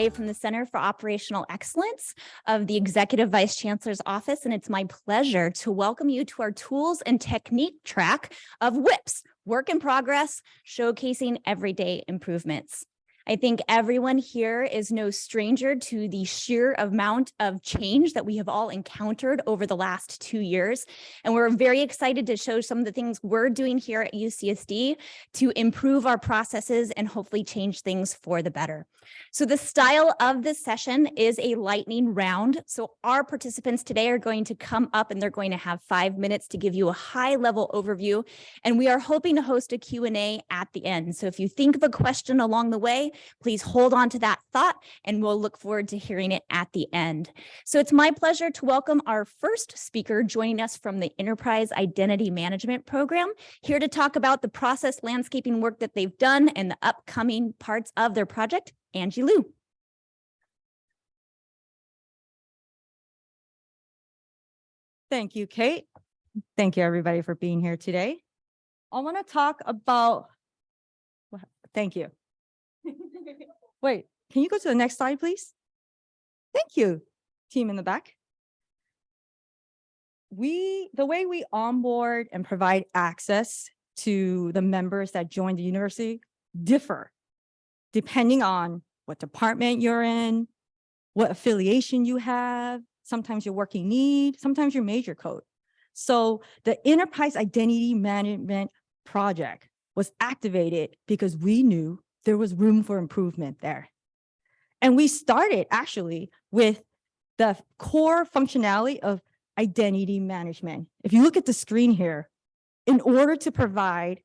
today from the Center for Operational Excellence of the Executive Vice Chancellor's Office, and it's my pleasure to welcome you to our Tools and Technique track of WIPs, Work in Progress, showcasing everyday improvements. I think everyone here is no stranger to the sheer amount of change that we have all encountered over the last 2 years. And we're very excited to show some of the things we're doing here at UCSD to improve our processes and hopefully change things for the better. So the style of this session is a lightning round. So our participants today are going to come up and they're going to have 5 minutes to give you a high-level overview. And we are hoping to host a Q&A at the end. So if you think of a question along the way, please hold on to that thought and we'll look forward to hearing it at the end. So it's my pleasure to welcome our first speaker joining us from the Enterprise Identity Management Program, here to talk about the process landscaping work that they've done and the upcoming parts of their project, Angie Lu. Thank you, Kate. Thank you, everybody, for being here today. I want to talk about, thank you. Wait, can you go to the next slide, please? Thank you, team in the back. The way we onboard and provide access to the members that join the university differ depending on what department you're in, what affiliation you have, sometimes your working need, sometimes your major code. So the Enterprise Identity Management Project was activated because we knew there was room for improvement there. And we started actually with the core functionality of identity management. If you look at the screen here, in order to provide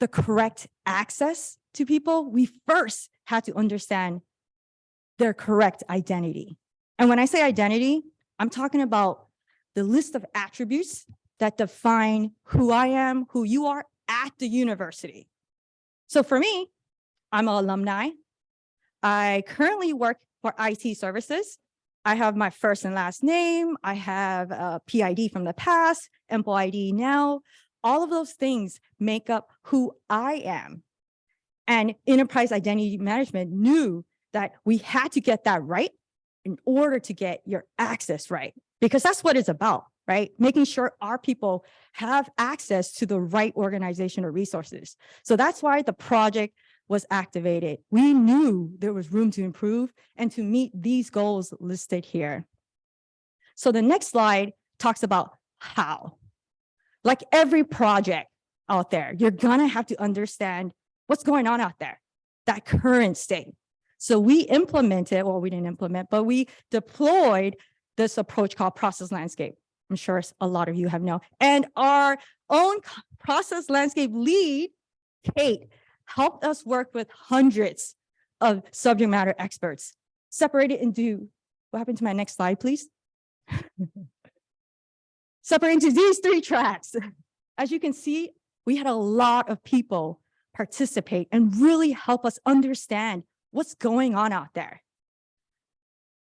the correct access to people, we first had to understand their correct identity. And when I say identity, I'm talking about the list of attributes that define who I am, who you are at the university. So for me, I'm an alumni. I currently work for IT services. I have my first and last name. I have a PID from the past, Employee ID now. All of those things make up who I am. And Enterprise Identity Management knew that we had to get that right in order to get your access right, because that's what it's about, right? Making sure our people have access to the right organization or resources. So that's why the project was activated. We knew there was room to improve and to meet these goals listed here. So the next slide talks about how. Like every project out there, you're gonna have to understand what's going on out there, that current state. So we implemented, well, we didn't implement, but we deployed this approach called process landscape. I'm sure a lot of you have known. And our own process landscape lead, Kate, helped us work with hundreds of subject matter experts, separated into, what happened to my next slide, please? Separated into these 3 tracks. As you can see, we had a lot of people participate and really help us understand what's going on out there.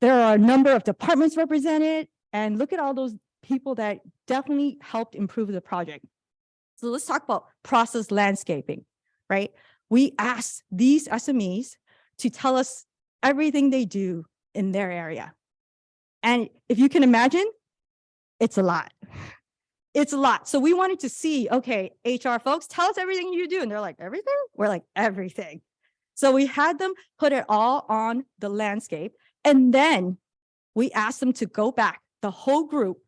There are a number of departments represented, and look at all those people that definitely helped improve the project. So let's talk about process landscaping, right? We asked these SMEs to tell us everything they do in their area. And if you can imagine, it's a lot. It's a lot. So we wanted to see, okay, HR folks, tell us everything you do. And they're like, everything? We're like, everything. So we had them put it all on the landscape. And then we asked them to go back, the whole group,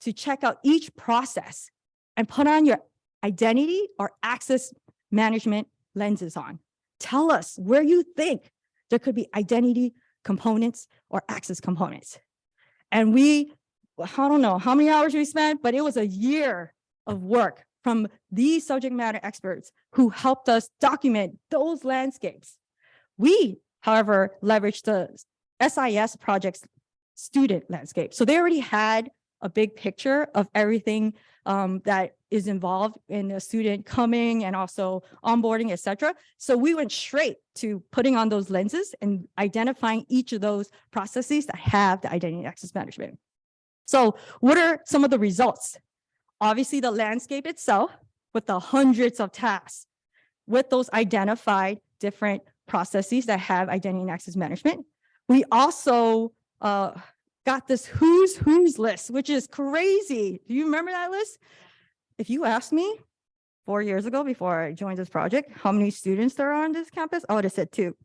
to check out each process and put on your identity or access management lenses on. Tell us where you think there could be identity components or access components. And we, I don't know how many hours we spent, but it was a year of work from these subject matter experts who helped us document those landscapes. We, however, leveraged the SIS project's student landscape. So they already had a big picture of everything that is involved in a student coming and also onboarding, et cetera. So we went straight to putting on those lenses and identifying each of those processes that have the identity and access management. So what are some of the results? Obviously, the landscape itself with the hundreds of tasks, with those identified different processes that have identity and access management. We also got this who's list, which is crazy. Do you remember that list? If you asked me 4 years ago before I joined this project, how many students there are on this campus, I would have said 2.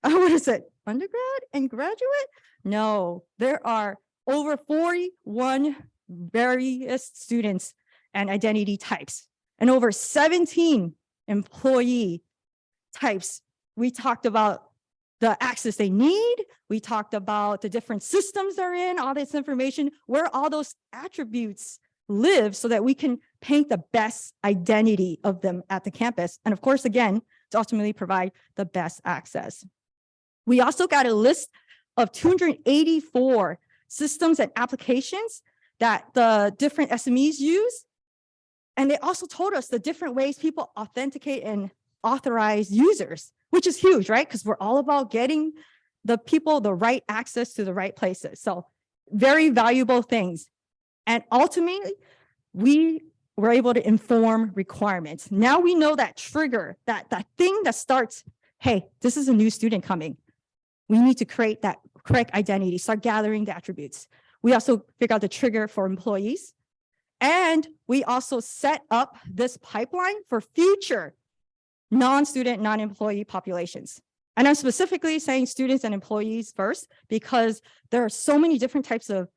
I would have said undergrad and graduate. No, there are over 41 various students and identity types and over 17 employee types. We talked about the access they need. We talked about the different systems they're in, all this information, where all those attributes live so that we can paint the best identity of them at the campus. And of course, again, to ultimately provide the best access. We also got a list of 284 systems and applications that the different SMEs use. And they also told us the different ways people authenticate and authorize users, which is huge, right? Because we're all about getting the people the right access to the right places. So very valuable things. And ultimately, we were able to inform requirements. Now we know that trigger, that thing that starts, hey, this is a new student coming. We need to create that correct identity, start gathering the attributes. We also figure out the trigger for employees. And we also set up this pipeline for future non-student, non-employee populations. And I'm specifically saying students and employees first, because there are so many different types of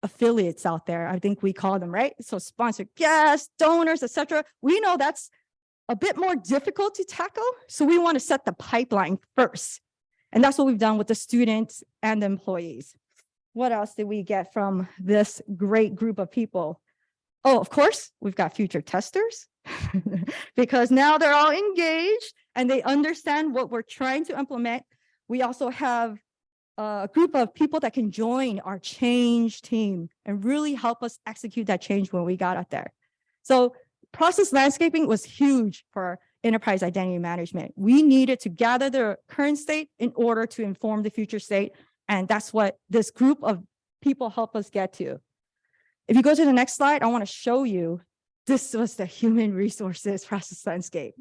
affiliates out there. I think we call them, right? So sponsored guests, donors, etc. We know that's a bit more difficult to tackle. So we want to set the pipeline first. And that's what we've done with the students and the employees. What else did we get from this great group of people? Oh, of course, we've got future testers because now they're all engaged and they understand what we're trying to implement. We also have a group of people that can join our change team and really help us execute that change when we got out there. So process landscaping was huge for enterprise identity management. We needed to gather the current state in order to inform the future state. And that's what this group of people help us get to. If you go to the next slide, I want to show you, this was the human resources process landscape.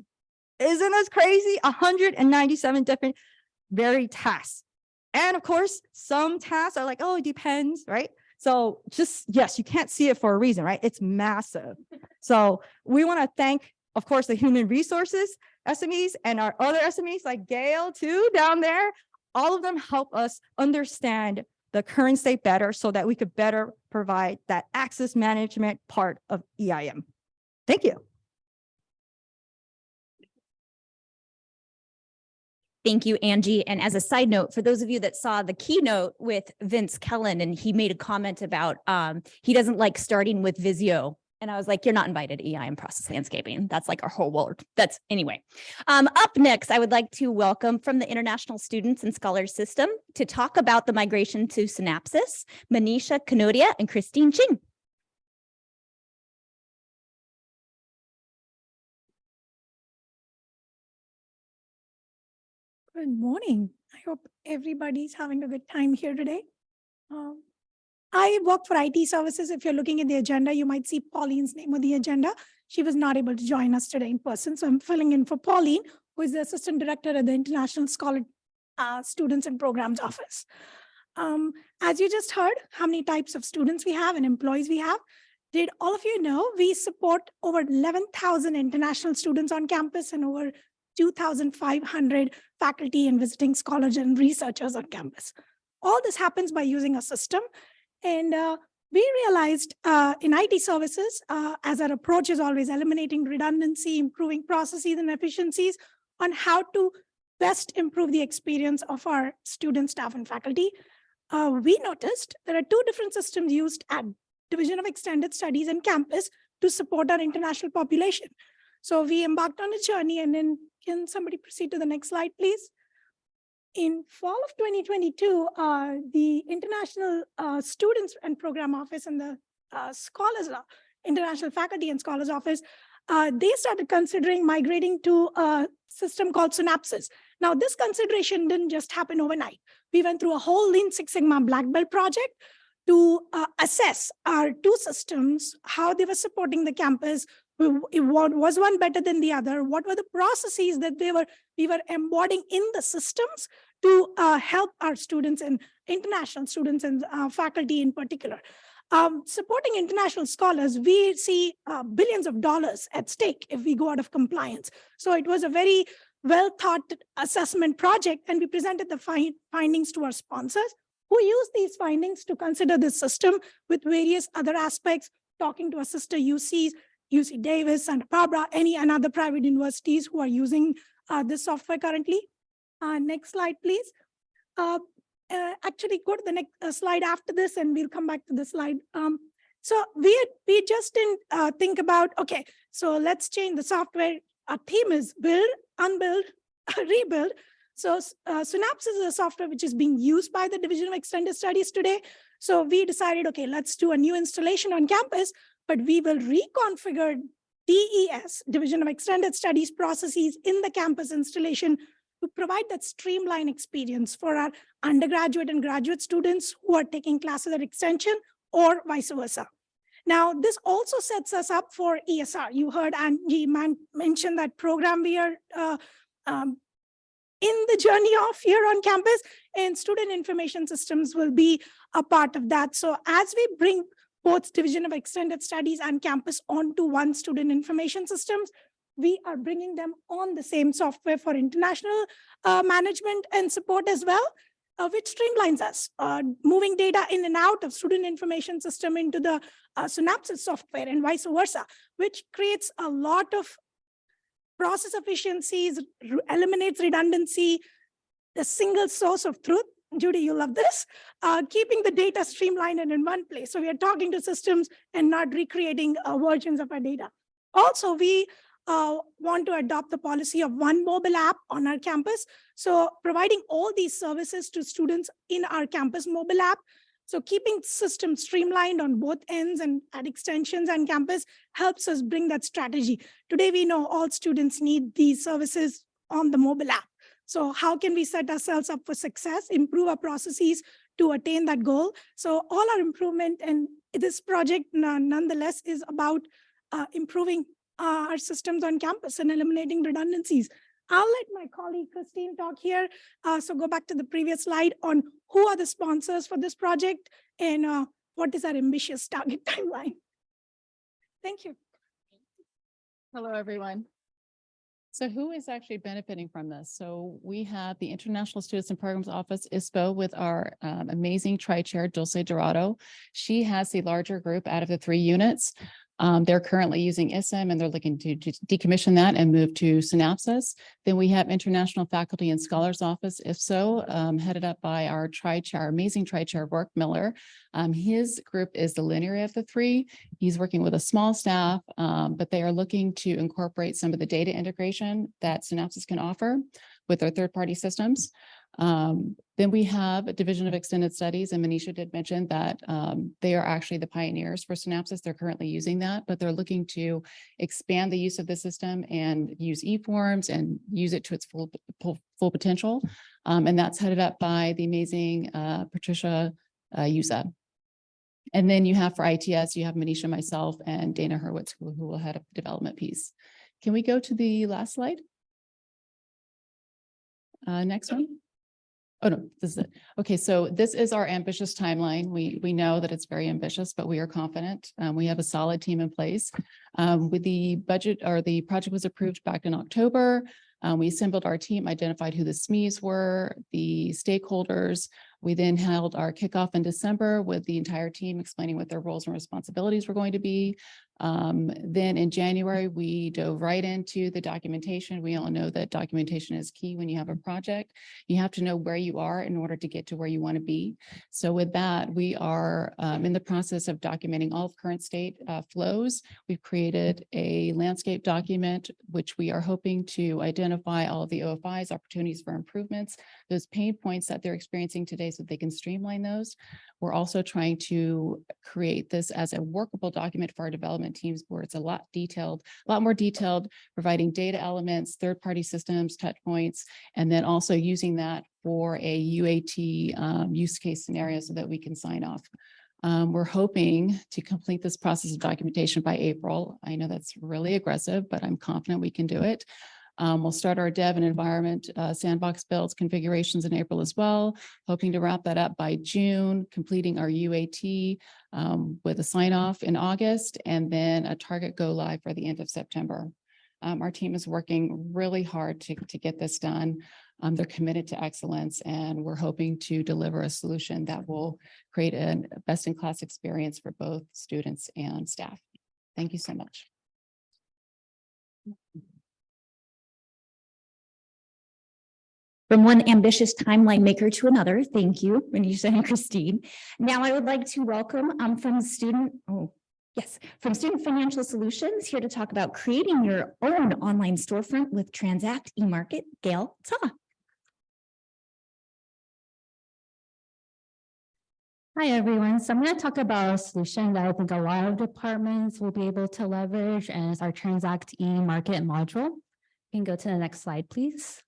Isn't this crazy? 197 different varied tasks. And of course, some tasks are like, oh, it depends, right? So just, yes, you can't see it for a reason, right? It's massive. So we want to thank, of course, the human resources SMEs and our other SMEs like Gayle too down there. All of them help us understand the current state better so that we could better provide that access management part of EIM. Thank you. Thank you, Angie. And as a side note, for those of you that saw the keynote with Vince Kellen, and he made a comment about he doesn't like starting with Visio. And I was like, you're not invited to EIM process landscaping. That's like our whole world. That's anyway. Up next, I would like to welcome from the International Students and Scholars System to talk about the migration to Sunapsis, Manisha, Kanodia, and Christine Ching. Good morning. I hope everybody's having a good time here today. I work for IT services. If you're looking at the agenda, you might see Pauline's name on the agenda. She was not able to join us today in person, so I'm filling in for Pauline, who is the Assistant Director at the International Scholar Students and Programs Office. As you just heard, how many types of students we have and employees we have. Did all of you know we support over 11,000 international students on campus and over 2,500 faculty and visiting scholars and researchers on campus. All this happens by using a system. And we realized in IT services, as our approach is always eliminating redundancy, improving processes and efficiencies on how to best improve the experience of our students, staff, and faculty, we noticed there are 2 different systems used at Division of Extended Studies and campus to support our international population. So we embarked on a journey, and then can somebody proceed to the next slide, please? In fall of 2022, the International Students and Program Office and the International Faculty and Scholars Office, they started considering migrating to a system called Sunapsis. Now, this consideration didn't just happen overnight. We went through a whole Lean Six Sigma Black Belt project to assess our 2 systems, how they were supporting the campus, was one better than the other, what were the processes that we were embodying in the systems to help our students and international students and faculty in particular. Supporting international scholars, we see billions of dollars at stake if we go out of compliance. So it was a very well thought assessment project, and we presented the findings to our sponsors, who used these findings to consider the system with various other aspects, talking to our sister UCs, UC Davis, Santa Barbara, any another private universities who are using this software currently. Next slide, please. Actually, go to the next slide after this, and we'll come back to the slide. So we just didn't think about, okay, so let's change the software. Our theme is build, unbuild, rebuild. So Sunapsis is a software which is being used by the Division of Extended Studies today. So we decided, okay, let's do a new installation on campus, but we will reconfigure DES, Division of Extended Studies processes in the campus installation to provide that streamlined experience for our undergraduate and graduate students who are taking classes at Extension or vice versa. Now, this also sets us up for ESR. You heard Angie mention that program we are in the journey of here on campus, and student information systems will be a part of that. So as we bring both Division of Extended Studies and campus onto one student information systems, we are bringing them on the same software for international management and support as well, which streamlines us, moving data in and out of student information system into the Sunapsis software and vice versa, which creates a lot of process efficiencies, eliminates redundancy, the single source of truth. Judy, you love this, keeping the data streamlined and in one place. So we are talking to systems and not recreating versions of our data. Also, we want to adopt the policy of one mobile app on our campus. So providing all these services to students in our campus mobile app. So keeping systems streamlined on both ends and at extensions and campus helps us bring that strategy. Today, we know all students need these services on the mobile app. So how can we set ourselves up for success, improve our processes to attain that goal? So all our improvement and this project nonetheless is about improving our systems on campus and eliminating redundancies. I'll let my colleague Christine talk here. So go back to the previous slide on who are the sponsors for this project and what is our ambitious target timeline. Thank you. Hello, everyone. So who is actually benefiting from this? So we have the International Students and Programs Office, ISPO, with our amazing tri-chair, Dulce Dorado. She has the larger group out of the 3 units. They're currently using ISM, and they're looking to decommission that and move to Synapsis. Then we have International Faculty and Scholars Office, IFSO, headed up by our tri-chair, amazing tri-chair, Work Miller. His group is the linear of the 3. He's working with a small staff, but they are looking to incorporate some of the data integration that Synapsis can offer with their third-party systems. Then we have a Division of Extended Studies, and Manisha did mention that they are actually the pioneers for Synapsis. They're currently using that, but they're looking to expand the use of the system and use e-forms and use it to its full potential. And that's headed up by the amazing Patricia Yuza. And then you have for ITS, you have Manisha, myself, and Dana Hurwitz, who will head up the development piece. Can we go to the last slide? Next one. Oh, no, this is it. Okay, so this is our ambitious timeline. We know that it's very ambitious, but we are confident. We have a solid team in place. With the budget, or the project was approved back in October. We assembled our team, identified who the SMEs were, the stakeholders. We then held our kickoff in December with the entire team explaining what their roles and responsibilities were going to be. Then in January, we dove right into the documentation. We all know that documentation is key when you have a project. You have to know where you are in order to get to where you want to be. So with that, we are in the process of documenting all of current state flows. We've created a landscape document, which we are hoping to identify all of the OFIs, opportunities for improvements, those pain points that they're experiencing today so they can streamline those. We're also trying to create this as a workable document for our development teams where it's a lot more detailed, providing data elements, third-party systems, touch points, and then also using that for a UAT use case scenario so that we can sign off. We're hoping to complete this process of documentation by April. I know that's really aggressive, but I'm confident we can do it. We'll start our dev and environment sandbox builds configurations in April as well, hoping to wrap that up by June, completing our UAT with a sign off in August, and then a target go live for the end of September. Our team is working really hard to get this done. They're committed to excellence, and we're hoping to deliver a solution that will create a best-in-class experience for both students and staff. Thank you so much. From one ambitious timeline maker to another, thank you, Manisha and Christine. Now I would like to welcome from Student Financial Solutions here to talk about creating your own online storefront with Transact eMarket, Gayle Ta. Hi, everyone. So I'm going to talk about a solution that I think a lot of departments will be able to leverage, and it's our Transact eMarket module. You can go to the next slide, please.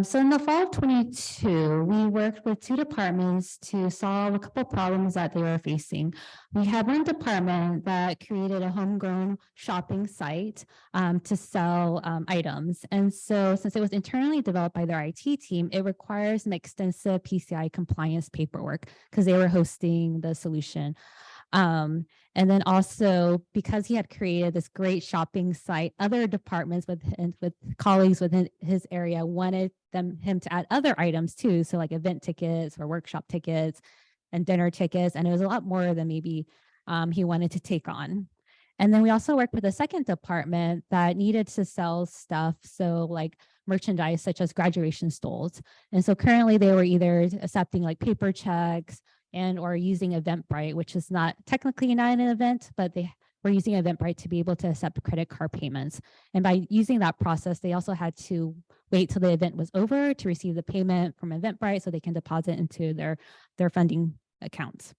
So in the fall of 22, we worked with two departments to solve a couple problems that they were facing. We had one department that created a homegrown shopping site to sell items. And so since it was internally developed by their IT team, it requires an extensive PCI compliance paperwork because they were hosting the solution. And then also because he had created this great shopping site, other departments with colleagues within his area wanted him to add other items too. So like event tickets or workshop tickets and dinner tickets. And it was a lot more than maybe he wanted to take on. And then we also worked with a second department that needed to sell stuff. So like merchandise such as graduation stoles. And so currently they were either accepting like paper checks and or using Eventbrite, which is not technically not an event, but they were using Eventbrite to be able to accept credit card payments. And by using that process, they also had to wait till the event was over to receive the payment from Eventbrite so they can deposit into their funding accounts.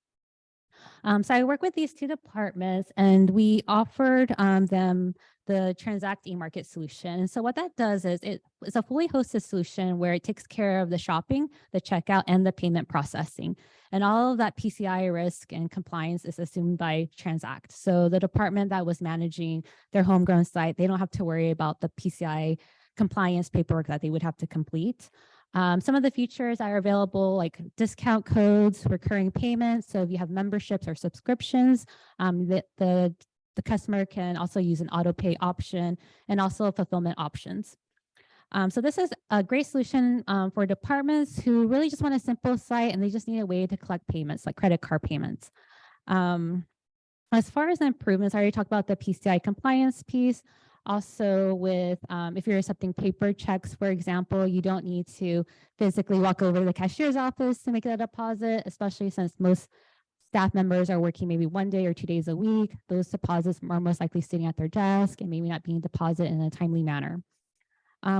So I work with these two departments, and we offered them the Transact eMarket solution. And so what that does is it's a fully hosted solution where it takes care of the shopping, the checkout, and the payment processing. And all of that PCI risk and compliance is assumed by Transact. So the department that was managing their homegrown site, they don't have to worry about the PCI compliance paperwork that they would have to complete. Some of the features that are available, like discount codes, recurring payments. So if you have memberships or subscriptions, the customer can also use an auto pay option and also fulfillment options. So this is a great solution for departments who really just want a simple site and they just need a way to collect payments like credit card payments. As far as the improvements, I already talked about the PCI compliance piece. Also with, if you're accepting paper checks, for example, you don't need to physically walk over to the cashier's office to make a deposit, especially since most staff members are working maybe 1 day or 2 days a week. Those deposits are most likely sitting at their desk and maybe not being deposited in a timely manner.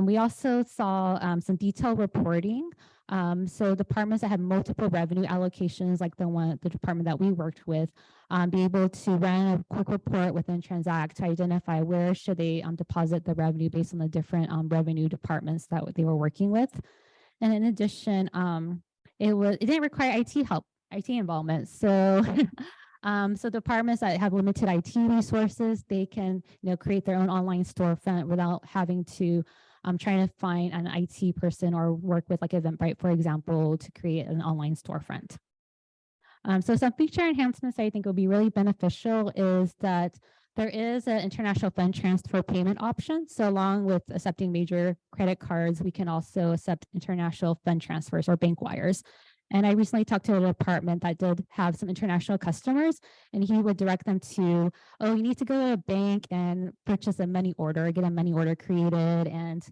We also saw some detailed reporting. So departments that have multiple revenue allocations, like the department that we worked with, be able to run a quick report within Transact to identify where should they deposit the revenue based on the different revenue departments that they were working with. And in addition, it didn't require IT involvement. So so departments that have limited IT resources, they can create their own online storefront without having to trying to find an IT person or work with like Eventbrite, for example, to create an online storefront. So some feature enhancements I think will be really beneficial is that there is an international fund transfer payment option. So along with accepting major credit cards, we can also accept international fund transfers or bank wires. And I recently talked to a department that did have some international customers, and he would direct them to, oh, you need to go to a bank and purchase a money order, get a money order created, and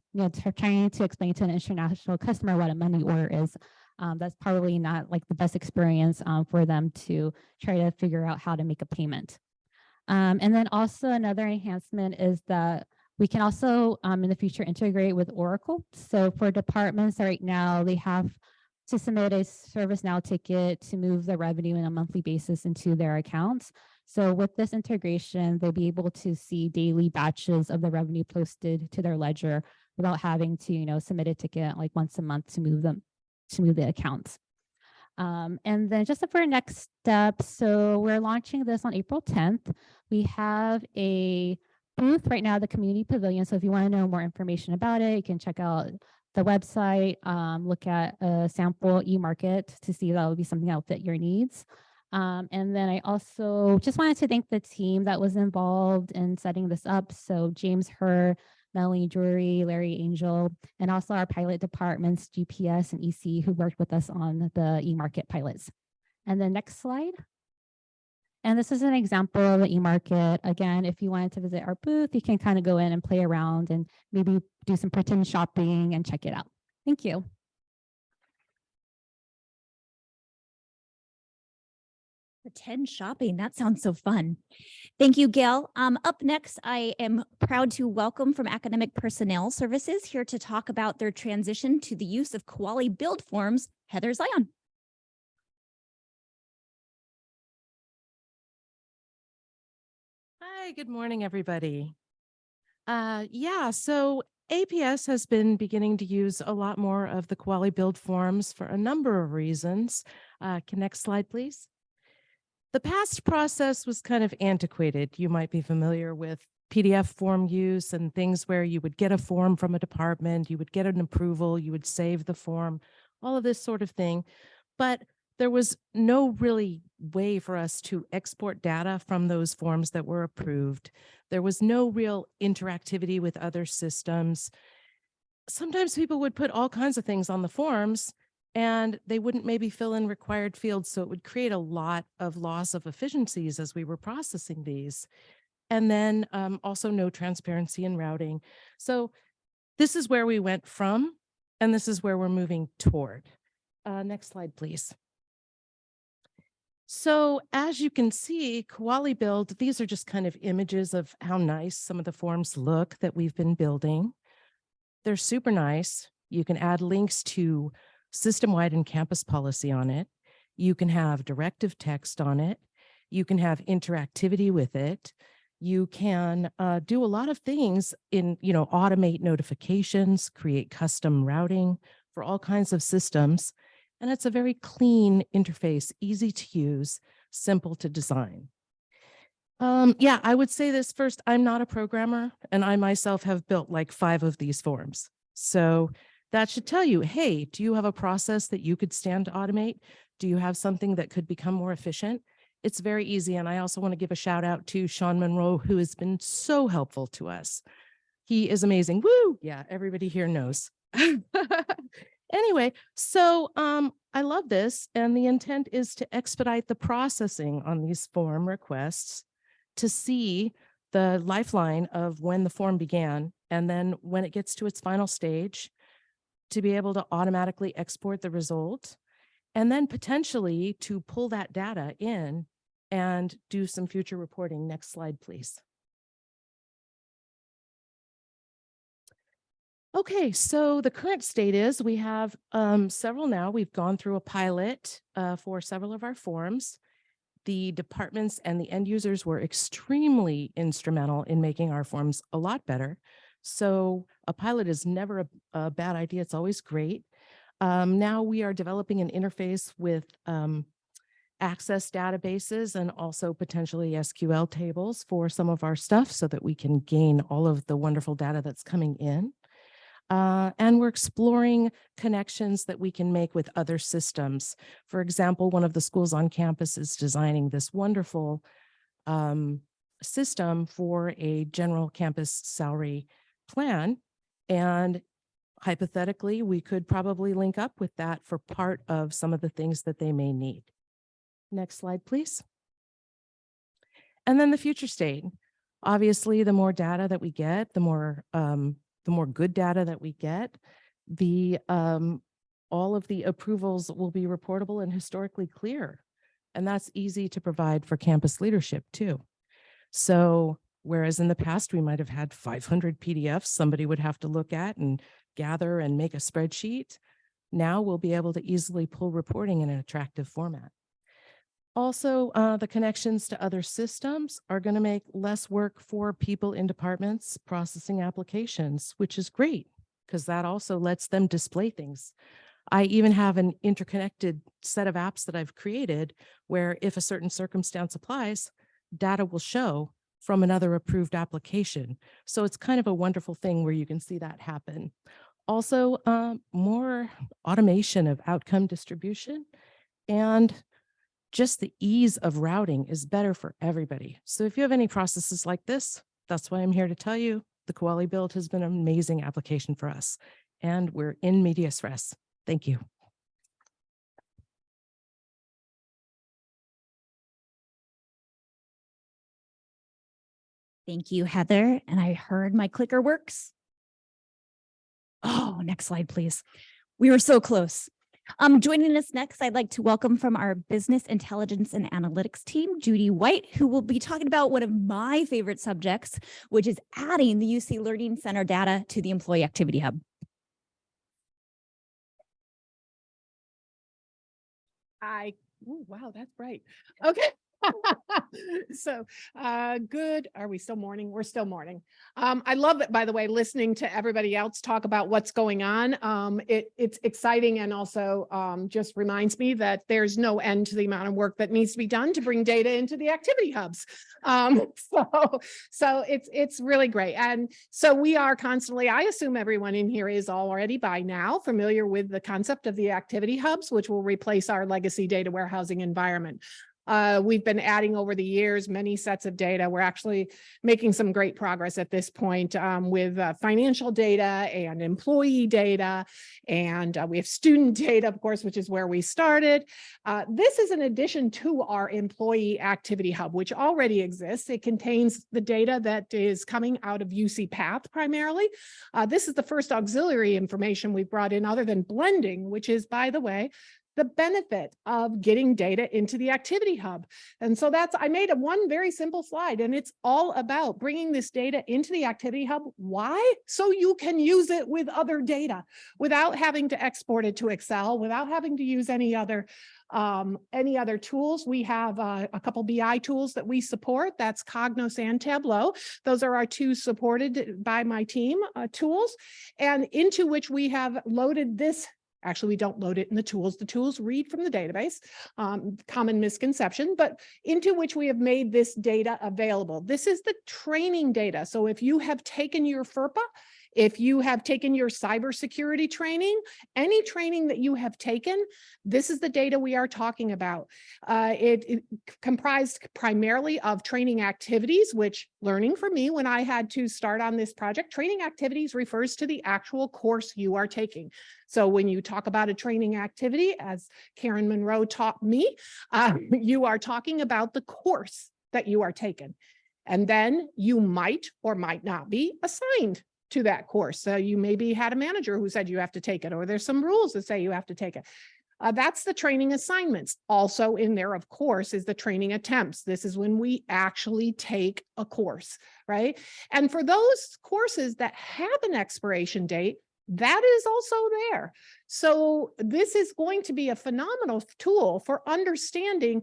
trying to explain to an international customer what a money order is. That's probably not like the best experience for them to try to figure out how to make a payment. And then also another enhancement is that we can also in the future integrate with Oracle. So for departments right now, they have to submit a ServiceNow ticket to move the revenue on a monthly basis into their accounts. So with this integration, they'll be able to see daily batches of the revenue posted to their ledger without having to, submit a ticket like once a month to move the accounts. And then just for next steps, so we're launching this on April 10th. We have a booth right now, the community pavilion. So if you want to know more information about it, you can check out the website, look at a sample e-market to see if that would be something that will fit your needs. And then I also just wanted to thank the team that was involved in setting this up. So James Herr, Melanie Drury, Larry Angel, and also our pilot departments, GPS and EC, who worked with us on the e-market pilots. And then next slide. And this is an example of the e-market. Again, if you wanted to visit our booth, you can kind of go in and play around and maybe do some pretend shopping and check it out. Thank you. Pretend shopping. That sounds so fun. Thank you, Gail. Up next, I am proud to welcome from Academic Personnel Services here to talk about their transition to the use of Kuali Build forms, Heather Zion. Hi, good morning, everybody. So APS has been beginning to use a lot more of the Kuali Build forms for a number of reasons. Next slide, please. The past process was kind of antiquated. You might be familiar with PDF form use and things where you would get a form from a department, you would get an approval, you would save the form, all of this sort of thing. But there was no really way for us to export data from those forms that were approved. There was no real interactivity with other systems. Sometimes people would put all kinds of things on the forms and they wouldn't maybe fill in required fields. So it would create a lot of loss of efficiencies as we were processing these. And then also no transparency in routing. So this is where we went from, and this is where we're moving toward. Next slide, please. So as you can see, Kuali Build, these are just kind of images of how nice some of the forms look that we've been building. They're super nice. You can add links to system-wide and campus policy on it. You can have directive text on it. You can have interactivity with it. You can do a lot of things in, automate notifications, create custom routing for all kinds of systems. And it's a very clean interface, easy to use, simple to design. I would say this first, I'm not a programmer, and I myself have built like 5 of these forms. So that should tell you, hey, do you have a process that you could stand to automate? Do you have something that could become more efficient? It's very easy. And I also want to give a shout out to Sean Monroe, who has been so helpful to us. He is amazing. Woo! Yeah, everybody here knows. Anyway, so I love this, and the intent is to expedite the processing on these form requests to see the lifeline of when the form began, and then when it gets to its final stage, to be able to automatically export the result, and then potentially to pull that data in and do some future reporting. Next slide, please. Okay, so the current state is we have several now. We've gone through a pilot for several of our forms. The departments and the end users were extremely instrumental in making our forms a lot better. So a pilot is never a bad idea. It's always great. Now we are developing an interface with access databases and also potentially SQL tables for some of our stuff so that we can gain all of the wonderful data that's coming in. And we're exploring connections that we can make with other systems. For example, one of the schools on campus is designing this wonderful system for a general campus salary plan. And hypothetically, we could probably link up with that for part of some of the things that they may need. Next slide, please. And then the future state. Obviously, the more data that we get, the more good data that we get, all of the approvals will be reportable and historically clear. And that's easy to provide for campus leadership too. So whereas in the past, we might have had 500 PDFs somebody would have to look at and gather and make a spreadsheet, now we'll be able to easily pull reporting in an attractive format. Also, the connections to other systems are going to make less work for people in departments processing applications, which is great because that also lets them display things. I even have an interconnected set of apps that I've created where if a certain circumstance applies, data will show from another approved application. So it's kind of a wonderful thing where you can see that happen. Also, more automation of outcome distribution, and just the ease of routing is better for everybody. So if you have any processes like this, that's why I'm here to tell you the Kuali Build has been an amazing application for us, and we're in medias res. Thank you. Thank you, Heather. And I heard my clicker works. Oh, next slide, please. We were so close. Joining us next, I'd like to welcome from our Business Intelligence and Analytics team, Judy White, who will be talking about one of my favorite subjects, which is adding the UC Learning Center data to the Employee Activity Hub. Wow, that's bright. Okay. So good. Are we still morning? We're still morning. I love it, by the way, listening to everybody else talk about what's going on. It's exciting, and also just reminds me that there's no end to the amount of work that needs to be done to bring data into the activity hubs. So it's really great. And so we are constantly, I assume everyone in here is already by now familiar with the concept of the activity hubs, which will replace our legacy data warehousing environment. We've been adding over the years many sets of data. We're actually making some great progress at this point with financial data and employee data. And we have student data, of course, which is where we started. This is an addition to our employee activity hub, which already exists. It contains the data that is coming out of UC Path primarily. This is the first auxiliary information we've brought in other than blending, which is, by the way, the benefit of getting data into the activity hub. And so I made one very simple slide, and it's all about bringing this data into the activity hub. Why? So you can use it with other data without having to export it to Excel, without having to use any other tools. We have a couple BI tools that we support. That's Cognos and Tableau. Those are our two supported by my team tools, and into which we have loaded this. Actually, we don't load it in the tools. The tools read from the database, common misconception, but into which we have made this data available. This is the training data. So if you have taken your FERPA, if you have taken your cybersecurity training, any training that you have taken, this is the data we are talking about. It comprised primarily of training activities, which learning for me when I had to start on this project, training activities refers to the actual course you are taking. So when you talk about a training activity, as Karen Monroe taught me, you are talking about the course that you are taking. And then you might or might not be assigned to that course. So you maybe had a manager who said you have to take it, or there's some rules that say you have to take it. That's the training assignments. Also in there, of course, is the training attempts. This is when we actually take a course, right? And for those courses that have an expiration date, that is also there. So this is going to be a phenomenal tool for understanding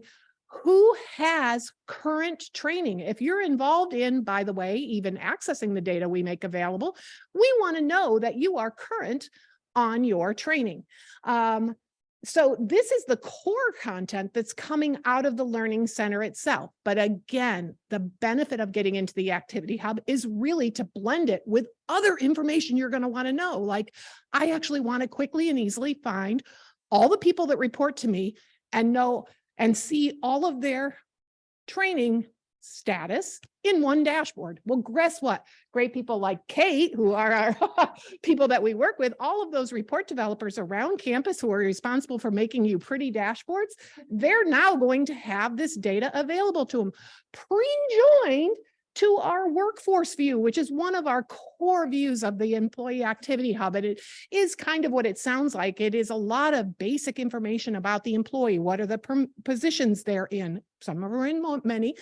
who has current training. If you're involved in, by the way, even accessing the data we make available, we want to know that you are current on your training. So this is the core content that's coming out of the Learning Center itself. But again, the benefit of getting into the Activity Hub is really to blend it with other information you're going to want to know. Like, I actually want to quickly and easily find all the people that report to me and know and see all of their training status in one dashboard. Well, guess what? Great people like Kate, who are our people that we work with, all of those report developers around campus who are responsible for making you pretty dashboards, they're now going to have this data available to them, pre-joined to our workforce view, which is one of our core views of the Employee Activity Hub. And it is kind of what it sounds like. It is a lot of basic information about the employee. What are the positions they're in? Some are in many.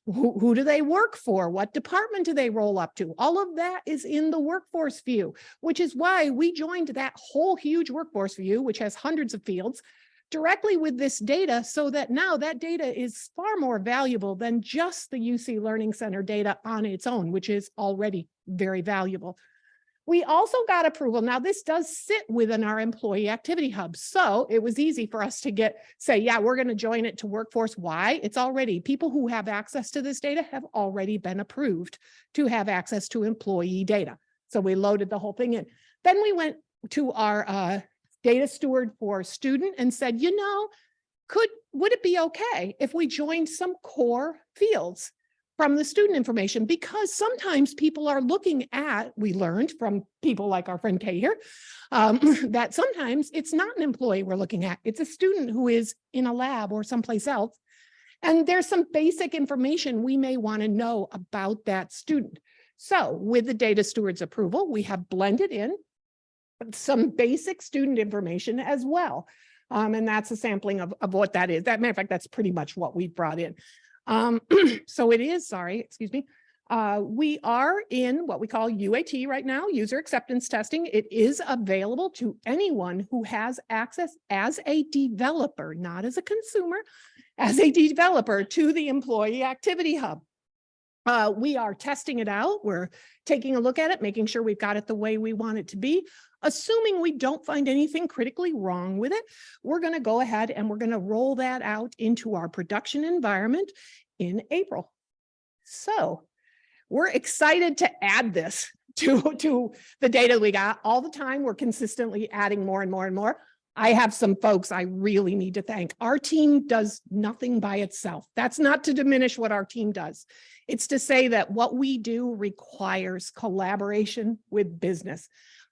Who do they work for? What department do they roll up to? All of that is in the workforce view, which is why we joined that whole huge workforce view, which has hundreds of fields, directly with this data, so that now that data is far more valuable than just the UC Learning Center data on its own, which is already very valuable. We also got approval. Now, this does sit within our employee activity hub. So it was easy for us to say, yeah, we're going to join it to Workforce. Why? It's already, people who have access to this data have already been approved to have access to employee data. So we loaded the whole thing in. Then we went to our data steward for student and said, you know, would it be okay if we joined some core fields from the student information? Because sometimes people are looking at, we learned from people like our friend Kay here, that sometimes it's not an employee we're looking at, it's a student who is in a lab or someplace else. And there's some basic information we may want to know about that student. So with the data steward's approval, we have blended in some basic student information as well. And that's a sampling of what that is. That matter of fact, that's pretty much what we brought in. So it is, we are in what we call UAT right now, user acceptance testing. It is available to anyone who has access as a developer, not as a consumer, as a developer to the Employee Activity Hub. We are testing it out. We're taking a look at it, making sure we've got it the way we want it to be. Assuming we don't find anything critically wrong with it, we're going to go ahead and we're going to roll that out into our production environment in April. So we're excited to add this to the data we got all the time. We're consistently adding more and more and more. I have some folks I really need to thank. Our team does nothing by itself. That's not to diminish what our team does. It's to say that what we do requires collaboration with business.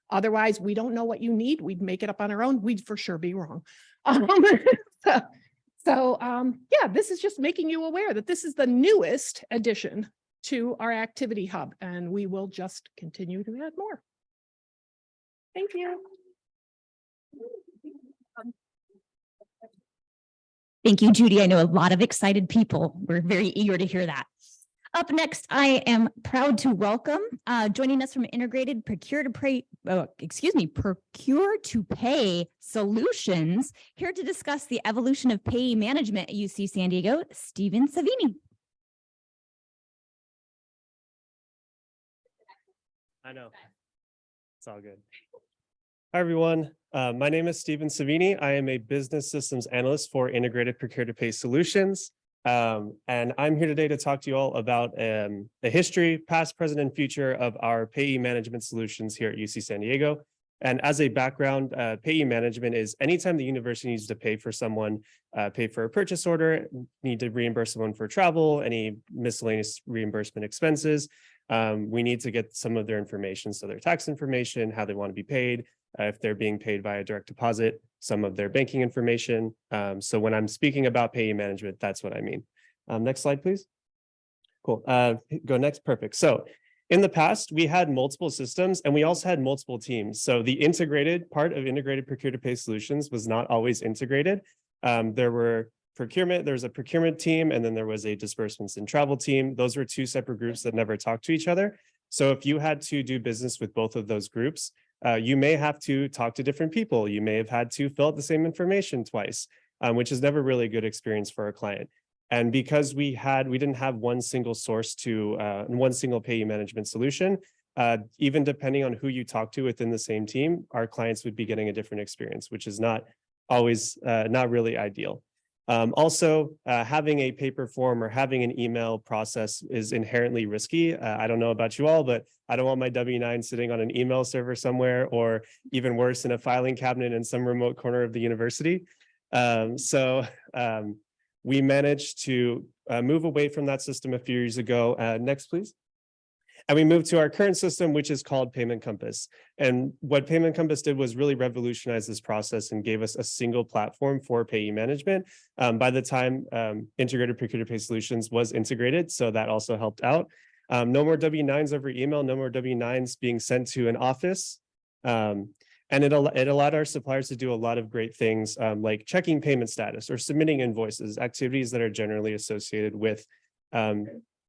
Otherwise, we don't know what you need. We'd make it up on our own. We'd for sure be wrong. Yeah, this is just making you aware that this is the newest addition to our activity hub, and we will just continue to add more. Thank you. Thank you, Judy. I know a lot of excited people. We're very eager to hear that. Up next, I am proud to welcome, joining us from Integrated Procure-to-Pay Solutions, here to discuss the evolution of payee management at UC San Diego, Stephen Savini. I know. It's all good. Hi, everyone. My name is Stephen Savini. I am a business systems analyst for Integrated Procure-to-Pay Solutions. And I'm here today to talk to you all about the history, past, present, and future of our payee management solutions here at UC San Diego. And as a background, payee management is anytime the university needs to pay for someone, pay for a purchase order, need to reimburse someone for travel, any miscellaneous reimbursement expenses, we need to get some of their information. So their tax information, how they want to be paid, if they're being paid via direct deposit, some of their banking information. So when I'm speaking about payee management, that's what I mean. Next slide, please. Cool. Go next. Perfect. So in the past, we had multiple systems and we also had multiple teams. So the integrated part of Integrated Procure-to-Pay Solutions was not always integrated. There was a procurement team, and then there was a disbursements and travel team. Those were two separate groups that never talked to each other. So if you had to do business with both of those groups, you may have to talk to different people. You may have had to fill out the same information twice, which is never really a good experience for a client. And because we didn't have one single source to one single payee management solution, even depending on who you talk to within the same team, our clients would be getting a different experience, which is not always not really ideal. Also, having a paper form or having an email process is inherently risky. I don't know about you all, but I don't want my W-9 sitting on an email server somewhere, or even worse, in a filing cabinet in some remote corner of the university. We managed to move away from that system a few years ago. Next, please. And we moved to our current system, which is called Payment Compass. And what Payment Compass did was really revolutionize this process and gave us a single platform for payee management. By the time Integrated Procure-to-Pay Solutions was integrated, so that also helped out. No more W-9s over email, no more W-9s being sent to an office. And it allowed our suppliers to do a lot of great things, like checking payment status or submitting invoices, activities that are generally associated with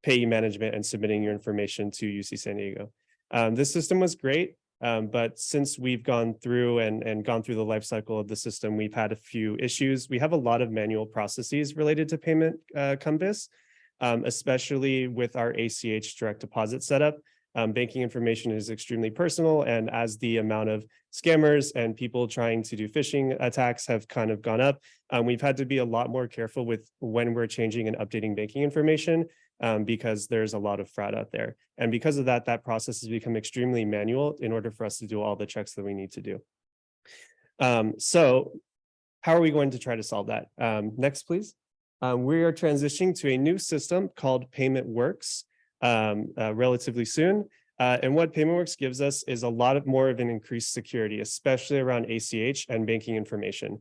payee management and submitting your information to UC San Diego. This system was great, but since we've gone through and gone through the life cycle of the system, we've had a few issues. We have a lot of manual processes related to Payment Compass, especially with our ACH direct deposit setup. banking information is extremely personal. And as the amount of scammers and people trying to do phishing attacks have kind of gone up, we've had to be a lot more careful with when we're changing and updating banking information because there's a lot of fraud out there. And because of that, that process has become extremely manual in order for us to do all the checks that we need to do. So how are we going to try to solve that? Next, please. We are transitioning to a new system called PaymentWorks relatively soon. And what PaymentWorks gives us is a lot more of an increased security, especially around ACH and banking information.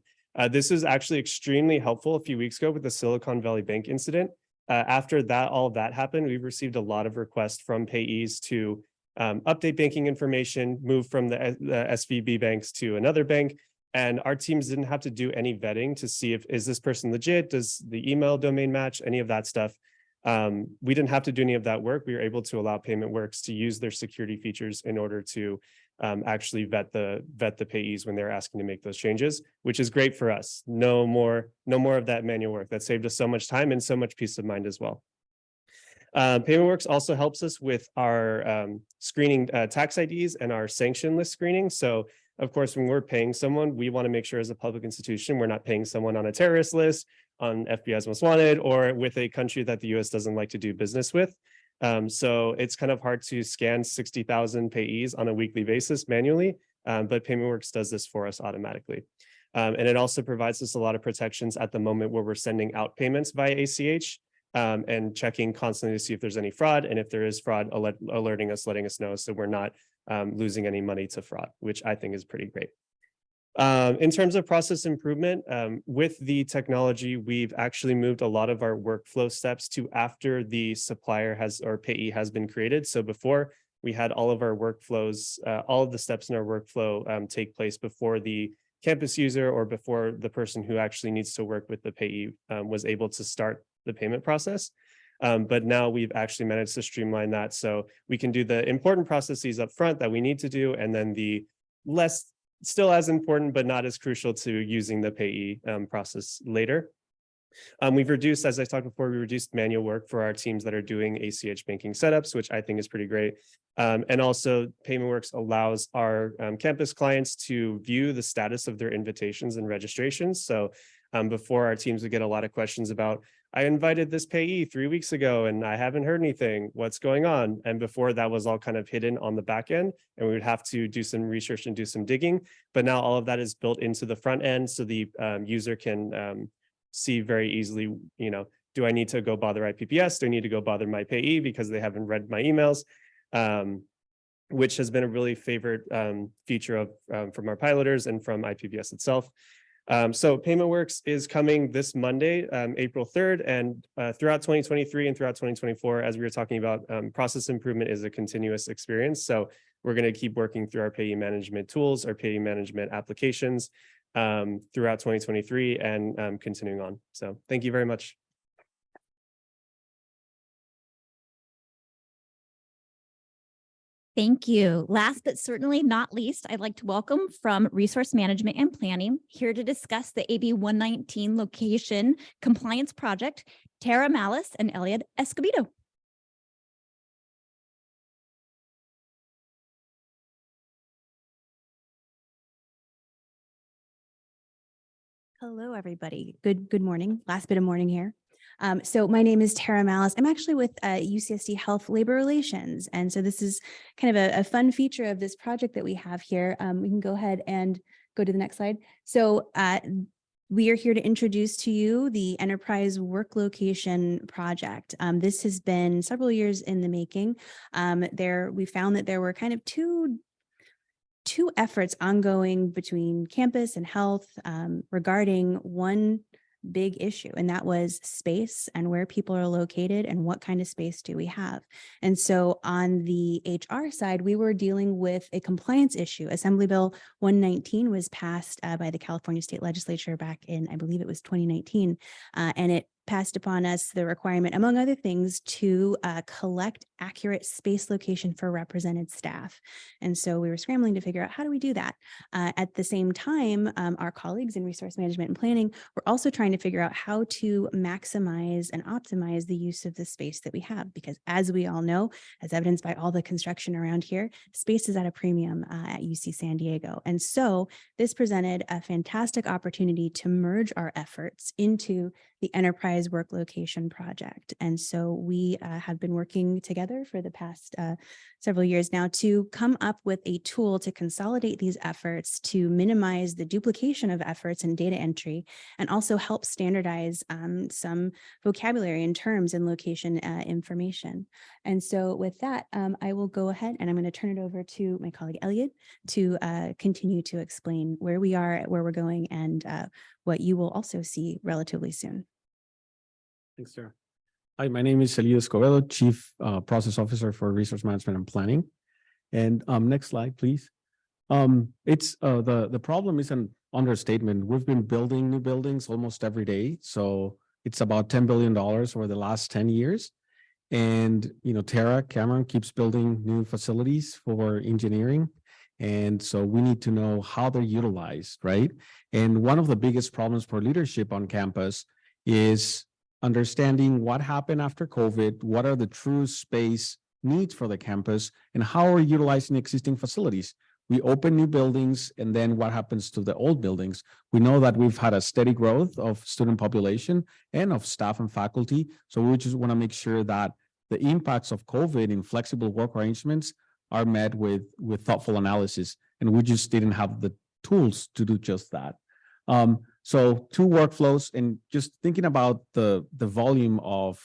This is actually extremely helpful a few weeks ago with the Silicon Valley Bank incident. After that, all of that happened, we've received a lot of requests from payees to update banking information, move from the SVB banks to another bank. And our teams didn't have to do any vetting to see if, is this person legit? Does the email domain match? Any of that stuff. We didn't have to do any of that work. We were able to allow PaymentWorks to use their security features in order to actually vet the payees when they're asking to make those changes, which is great for us. No more of that manual work. That saved us so much time and so much peace of mind as well. PaymentWorks also helps us with our screening tax IDs and our sanction list screening. So of course, when we're paying someone, we want to make sure as a public institution, we're not paying someone on a terrorist list, on FBI's most wanted, or with a country that the US doesn't like to do business with. So it's kind of hard to scan 60,000 payees on a weekly basis manually, but PaymentWorks does this for us automatically. And it also provides us a lot of protections at the moment where we're sending out payments via ACH and checking constantly to see if there's any fraud. And if there is fraud, alerting us, letting us know so we're not losing any money to fraud, which I think is pretty great. In terms of process improvement, with the technology, we've actually moved a lot of our workflow steps to after the supplier has or payee has been created. So before we had all of our workflows, all of the steps in our workflow take place before the campus user or before the person who actually needs to work with the payee was able to start the payment process. But now we've actually managed to streamline that so we can do the important processes up front that we need to do, and then the less, still as important, but not as crucial to using the payee process later. We've reduced, as I talked before, we reduced manual work for our teams that are doing ACH banking setups, which I think is pretty great. And also PaymentWorks allows our campus clients to view the status of their invitations and registrations. So before, our teams would get a lot of questions about, I invited this payee 3 weeks ago and I haven't heard anything. What's going on? And before, that was all kind of hidden on the back end, and we would have to do some research and do some digging. But now all of that is built into the front end, so the user can see very easily, you know, do I need to go bother IPPS? Do I need to go bother my payee because they haven't read my emails? Which has been a really favorite feature of from our piloters and from IPPS itself. So PaymentWorks is coming this Monday, April 3rd, and throughout 2023 and throughout 2024, as we were talking about, process improvement is a continuous experience. So we're going to keep working through our payee management tools, our payee management applications throughout 2023 and continuing on. So thank you very much. Thank you. Last but certainly not least, I'd like to welcome from Resource Management and Planning, here to discuss the AB 119 location compliance project, Tara Mallis and Eliud Escobedo. Hello, everybody. Good morning. Last bit of morning here. So my name is Tara Mallis. I'm actually with UCSD Health Labor Relations. And so this is kind of a fun feature of this project that we have here. We can go ahead and go to the next slide. So we are here to introduce to you the Enterprise Work Location Project. This has been several years in the making. We found that there were kind of two efforts ongoing between campus and health regarding one big issue, and that was space and where people are located and what kind of space do we have. And so on the HR side, we were dealing with a compliance issue. Assembly Bill 119 was passed by the California State Legislature back in, I believe it was 2019, and it passed upon us the requirement, among other things, to collect accurate space location for represented staff. And so we were scrambling to figure out how do we do that. At the same time, our colleagues in resource management and planning were also trying to figure out how to maximize and optimize the use of the space that we have, because as we all know, as evidenced by all the construction around here, space is at a premium at UC San Diego. And so this presented a fantastic opportunity to merge our efforts into the Enterprise Work Location Project. And so we have been working together for the past several years now to come up with a tool to consolidate these efforts, to minimize the duplication of efforts in data entry, and also help standardize some vocabulary and terms in location information. And so with that, I will go ahead and I'm going to turn it over to my colleague Eliud to continue to explain where we are, where we're going, and what you will also see relatively soon. Thanks, Sarah. Hi, my name is Eliud Escobedo, Chief Process Officer for Resource Management and Planning. And next slide, please. It's the problem is an understatement. We've been building new buildings almost every day. So it's about $10 billion over the last 10 years. And, you know, Tara Cameron keeps building new facilities for engineering. And so we need to know how they're utilized, right? And one of the biggest problems for leadership on campus is understanding what happened after COVID, what are the true space needs for the campus, and how are we utilizing existing facilities. We open new buildings, and then what happens to the old buildings? We know that we've had a steady growth of student population and of staff and faculty. So we just want to make sure that the impacts of COVID in flexible work arrangements are met with thoughtful analysis. And we just didn't have the tools to do just that. So two workflows, and just thinking about the volume of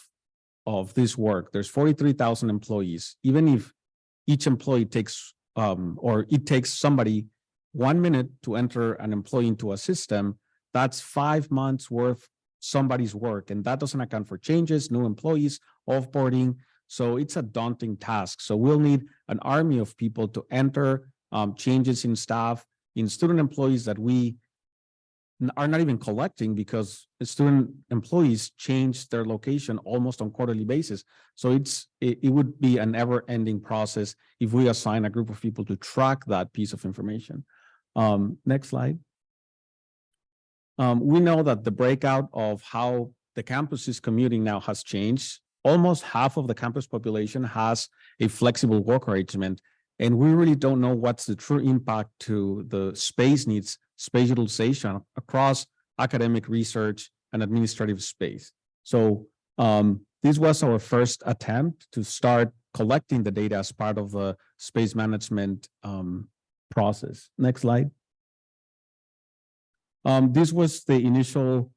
this work, there's 43,000 employees. Even if each employee takes, or it takes somebody 1 minute to enter an employee into a system, that's 5 months worth somebody's work. And that doesn't account for changes, new employees, offboarding. So it's a daunting task. So we'll need an army of people to enter changes in staff, in student employees that we are not even collecting, because student employees change their location almost on quarterly basis. So it would be an ever-ending process if we assign a group of people to track that piece of information. Next slide. We know that the breakout of how the campus is commuting now has changed. Almost half of the campus population has a flexible work arrangement, and we really don't know what's the true impact to the space needs, space utilization across academic research and administrative space. So this was our first attempt to start collecting the data as part of the space management process. Next slide. This was the initial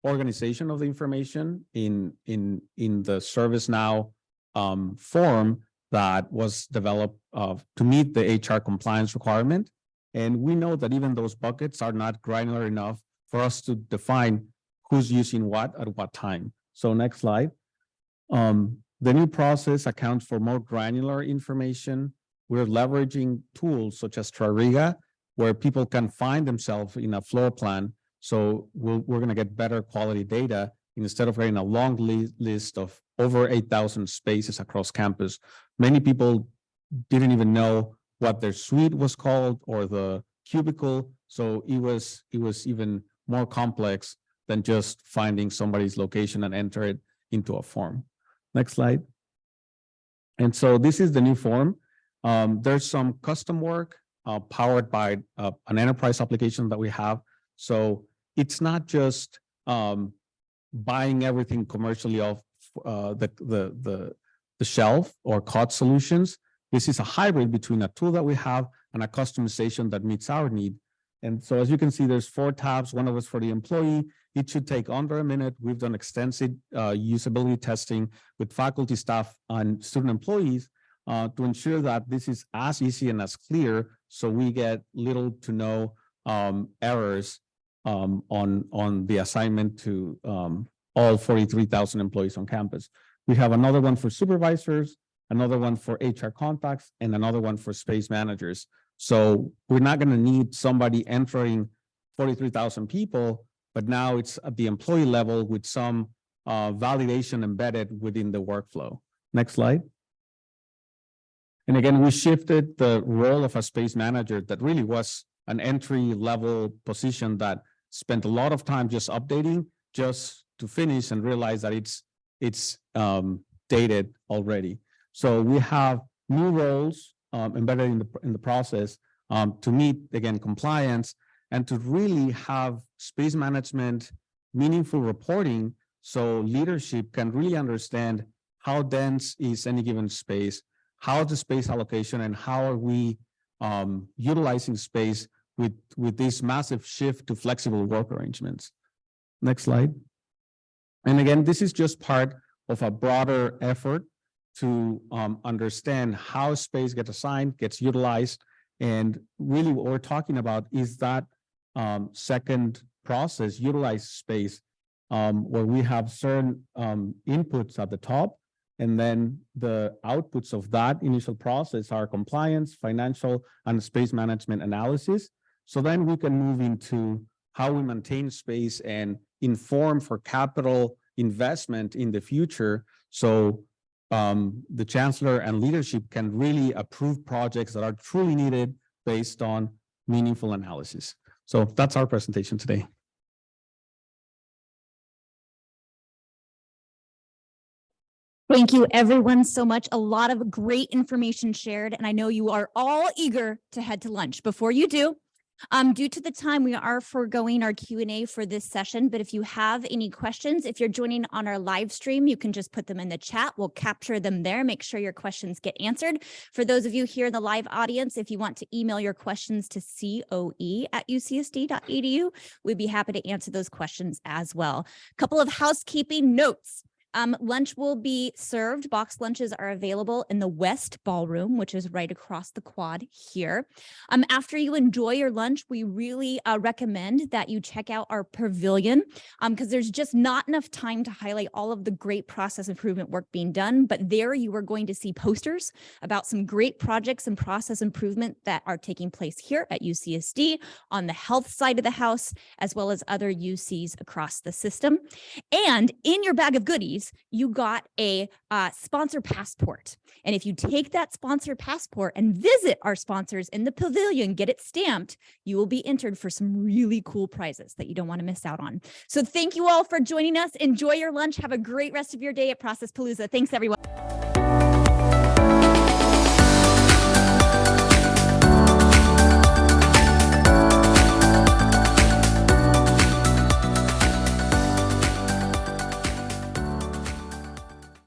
organization of the information in the ServiceNow form that was developed to meet the HR compliance requirement. And we know that even those buckets are not granular enough for us to define who's using what at what time. So next slide. The new process accounts for more granular information. We're leveraging tools such as Trariga, where people can find themselves in a floor plan. So we're going to get better quality data instead of getting a long list of over 8,000 spaces across campus. Many people didn't even know what their suite was called or the cubicle. So it was even more complex than just finding somebody's location and enter it into a form. Next slide. And so this is the new form. There's some custom work powered by an enterprise application that we have. So it's not just buying everything commercially off the shelf or COD solutions. This is a hybrid between a tool that we have and a customization that meets our need. And so as you can see, there's 4 tabs. One of us for the employee. It should take under a minute. We've done extensive usability testing with faculty, staff, and student employees to ensure that this is as easy and as clear, so we get little to no errors on the assignment to all 43,000 employees on campus. We have another one for supervisors, another one for HR contacts, and another one for space managers. So we're not going to need somebody entering 43,000 people but now it's at the employee level with some validation embedded within the workflow. Next slide. And again, we shifted the role of a space manager that really was an entry level position that spent a lot of time just updating just to finish and realize that it's dated already. So we have new roles embedded in the process to meet, again, compliance and to really have space management, meaningful reporting, so leadership can really understand how dense is any given space, how the space allocation, and how are we utilizing space with this massive shift to flexible work arrangements. Next slide. And again, this is just part of a broader effort to understand how space gets assigned, gets utilized. And really what we're talking about is that second process, utilize space, where we have certain inputs at the top, and then the outputs of that initial process are compliance, financial, and space management analysis. So then we can move into how we maintain space and inform for capital investment in the future. So the chancellor and leadership can really approve projects that are truly needed based on meaningful analysis. So that's our presentation today. Thank you everyone so much. A lot of great information shared, and I know you are all eager to head to lunch. Before you do, due to the time, we are foregoing our Q&A for this session, but if you have any questions, if you're joining on our live stream, you can just put them in the chat. We'll capture them there, make sure your questions get answered. For those of you here in the live audience, if you want to email your questions to coe@ucsd.edu, we'd be happy to answer those questions as well. A couple of housekeeping notes. Lunch will be served. Box lunches are available in the West Ballroom, which is right across the quad here. After you enjoy your lunch, we really recommend that you check out our pavilion because there's just not enough time to highlight all of the great process improvement work being done. But there you are going to see posters about some great projects and process improvement that are taking place here at UCSD on the health side of the house, as well as other UCs across the system. And in your bag of goodies, you got a sponsor passport. And if you take that sponsor passport and visit our sponsors in the pavilion, get it stamped, you will be entered for some really cool prizes that you don't want to miss out on. So thank you all for joining us. Enjoy your lunch. Have a great rest of your day at Process Palooza. Thanks, everyone.